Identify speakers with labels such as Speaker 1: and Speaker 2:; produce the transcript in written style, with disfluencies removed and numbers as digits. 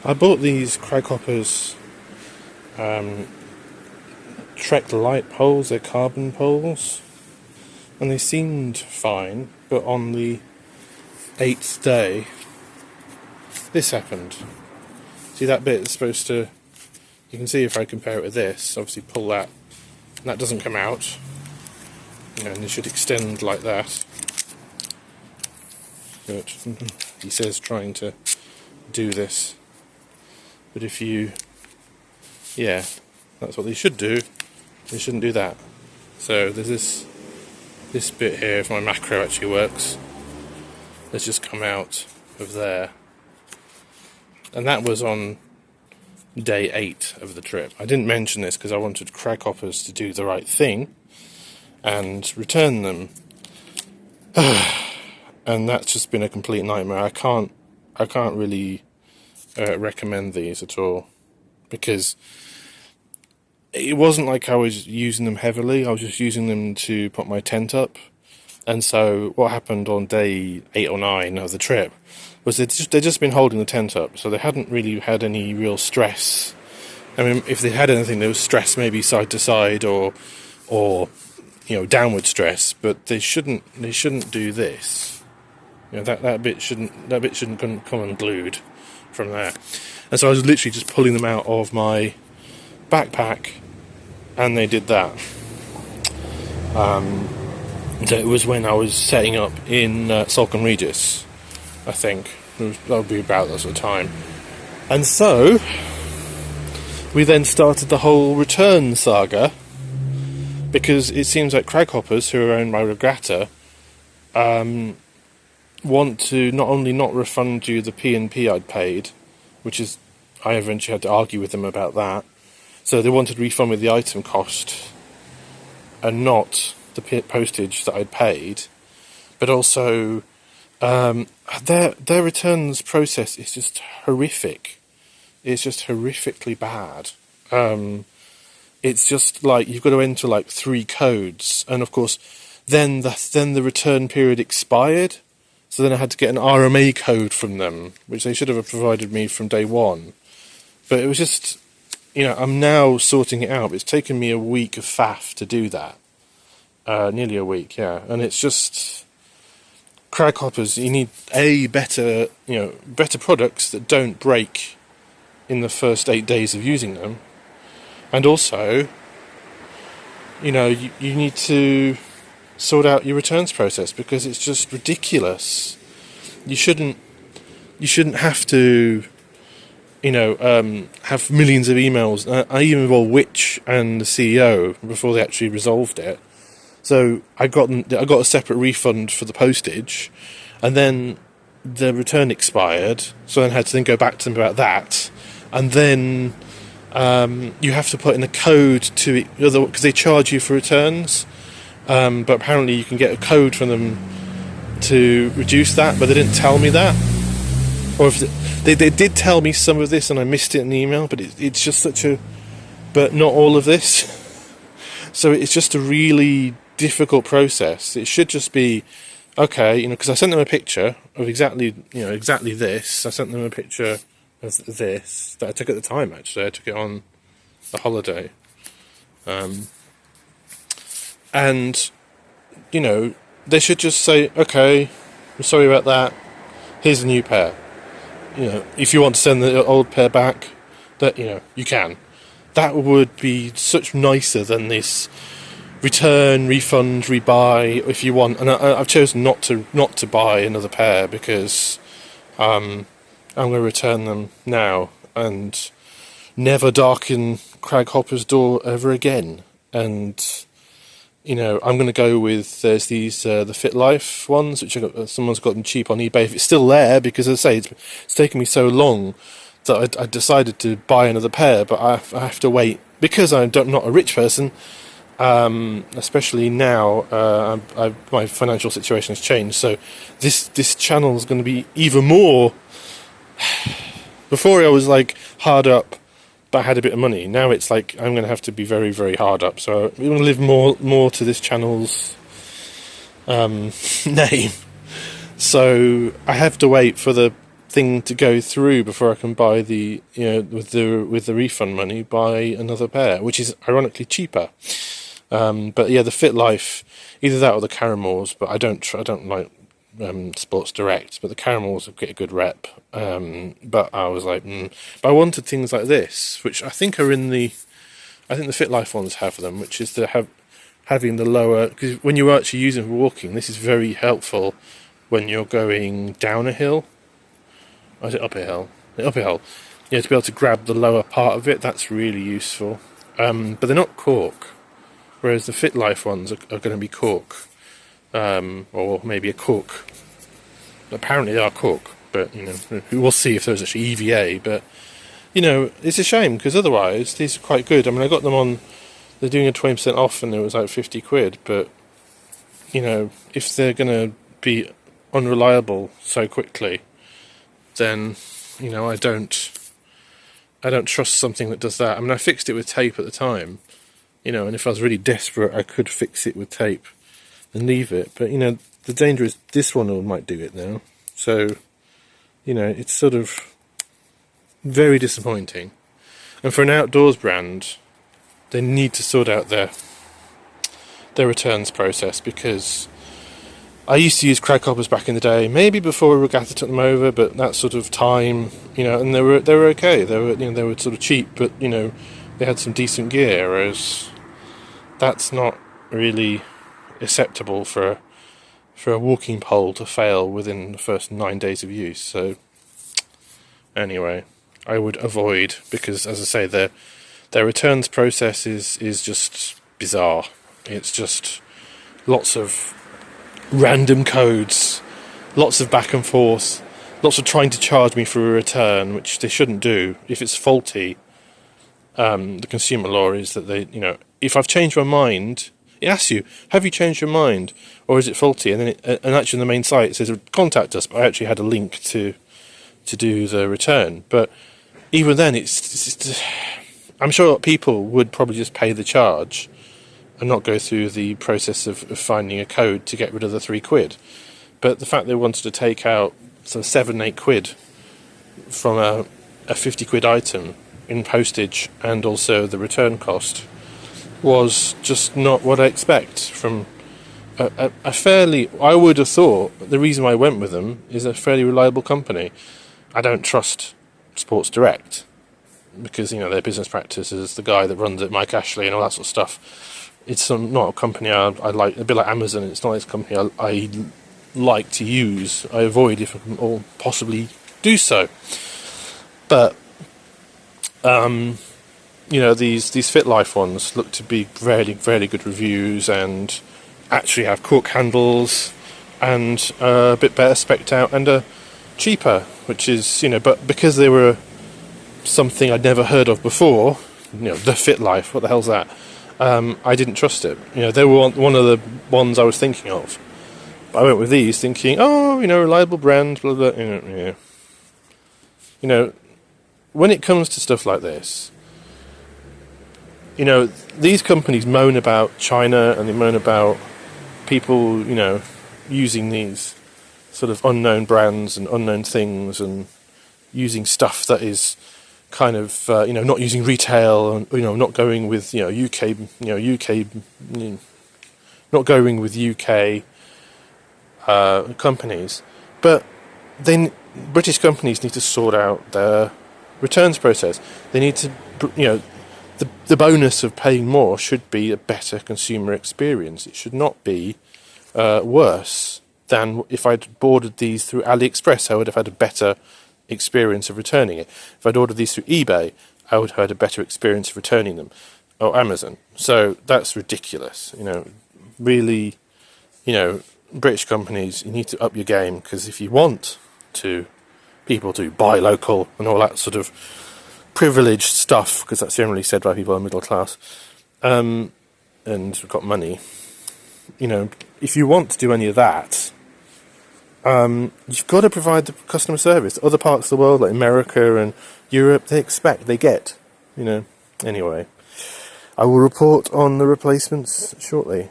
Speaker 1: I bought these Craghoppers Treklite poles, they're carbon poles, and they seemed fine, but on the 8th day, this happened. See that bit is supposed to, you can see if I compare it with this, obviously pull that, and that doesn't come out, and it should extend like that. But he says trying to do this. But if you, yeah, that's what they should do. They shouldn't do that. So there's this bit here, if my macro actually works, has just come out of there. And that was on day 8 of the trip. I didn't mention this because I wanted Craghoppers to do the right thing and return them. And that's just been a complete nightmare. I can't really recommend these at all, because it wasn't like I was using them heavily. I was just using them to put my tent up. And so what happened on day 8 or 9 of the trip was they'd just been holding the tent up, so they hadn't really had any real stress. I mean, if they had anything, there was stress maybe side to side or downward stress, but they shouldn't do this. That bit shouldn't come unglued from that. And so I was literally just pulling them out of my backpack, and they did that. So it was when I was setting up in Salcombe Regis, I think. That would be about that sort of time. And so we then started the whole return saga, because it seems like Craghoppers, who are owned by Regatta, want to not only not refund you the P&P I'd paid, which is, I eventually had to argue with them about that. So they wanted to refund me the item cost and not the postage that I'd paid, but also their returns process is just horrific. It's just horrifically bad. It's just like you've got to enter like 3 codes, and of course then the return period expired, so then I had to get an RMA code from them, which they should have provided me from day 1. But it was just, I'm now sorting it out. It's taken me a week of faff to do that. Nearly a week, yeah. And it's just, Craghoppers, you need better products that don't break in the first 8 days of using them. And also, you need to sort out your returns process, because it's just ridiculous. You shouldn't have to, have millions of emails. I even involved Witch and the CEO before they actually resolved it. So I got a separate refund for the postage, and then the return expired, so then I had to go back to them about that, and then you have to put in a code to it, because they charge you for returns, but apparently you can get a code from them to reduce that, but they didn't tell me that. Or if they did tell me some of this and I missed it in the email, but it's just but not all of this. So it's just a really difficult process. It should just be, okay, because I sent them a picture of exactly this. I sent them a picture of this that I took at the time, actually. I took it on a holiday. And, they should just say, okay, I'm sorry about that, here's a new pair. If you want to send the old pair back, that, you can. That would be such nicer than this return, refund, rebuy, if you want. And I've chosen not to buy another pair, because I'm going to return them now and never darken Craghoppers' door ever again. And I'm going to go with, there's these the Fit Life ones, which someone's got them cheap on eBay. If it's still there, because as I say, it's taken me so long that I decided to buy another pair, but I have to wait, because I'm not a rich person, especially now. My financial situation has changed, so this channel is going to be even more. Before I was like hard up, but I had a bit of money. Now it's like I'm going to have to be very, very hard up. So we want to live more to this channel's name. So I have to wait for the thing to go through before I can buy the, with the refund money, buy another pair, which is ironically cheaper. But yeah, the Fit Life, either that or the Caramels. But I don't like Sports Direct, but the Caramels get a good rep. But I was like, but I wanted things like this, which I think are in the, I think the Fit Life ones have them, which is having the lower, because when you're actually using for walking, this is very helpful when you're going down a hill. Or is it up a hill? Up a hill. Yeah, to be able to grab the lower part of it, that's really useful. But they're not cork, whereas the Fit Life ones are going to be cork, or maybe a cork. Apparently they are cork, but we'll see if there's actually EVA. But it's a shame, because otherwise these are quite good. I mean, I got them on. They're doing a 20% off, and it was like £50. But if they're going to be unreliable so quickly, then I don't trust something that does that. I mean, I fixed it with tape at the time, and if I was really desperate, I could fix it with tape and leave it. But the danger is this one might do it now. So it's sort of very disappointing. And for an outdoors brand, they need to sort out their returns process, because I used to use Craghoppers back in the day, maybe before Regatta took them over, but that sort of time, and they were okay. They were sort of cheap, but they had some decent gear. Whereas that's not really acceptable for a walking pole to fail within the first 9 days of use. So anyway, I would avoid, because as I say, their returns process is just bizarre. It's just lots of random codes, lots of back and forth, lots of trying to charge me for a return, which they shouldn't do. If it's faulty, the consumer law is that they, if I've changed my mind, it asks you, have you changed your mind, or is it faulty? And then and actually on the main site it says contact us, but I actually had a link to do the return. But even then, it's I'm sure people would probably just pay the charge and not go through the process of finding a code to get rid of the £3. But the fact they wanted to take out sort of £7-8 from a £50 item in postage and also the return cost was just not what I expect from a fairly, I would have thought, the reason why I went with them is a fairly reliable company. I don't trust Sports Direct, because their business practices, the guy that runs it, Mike Ashley, and all that sort of stuff. It's not a company I like, a bit like Amazon. It's not a company I like to use. I avoid if I can or possibly do so. But these Fit Life ones look to be very, very good reviews, and actually have cork handles, and a bit better spec'd out, and cheaper, which is but because they were something I'd never heard of before, the Fit Life, what the hell's that? I didn't trust it. They were one of the ones I was thinking of. But I went with these thinking, reliable brand, blah, blah, when it comes to stuff like this, these companies moan about China, and they moan about people, using these sort of unknown brands and unknown things, and using stuff that is kind of not using retail, and not going with UK not going with UK companies. But then British companies need to sort out their returns process. They need to the bonus of paying more should be a better consumer experience. It should not be worse than if I'd ordered these through Aliexpress. I would have had a better experience of returning it. If I'd ordered these through eBay, I would have had a better experience of returning them, or Amazon. So that's ridiculous. Really, British companies, you need to up your game, because if you want people to buy local and all that sort of privileged stuff, because that's generally said by people in the middle class, and we've got money, if you want to do any of that, you've got to provide the customer service. Other parts of the world, like America and Europe, they get. Anyway, I will report on the replacements shortly.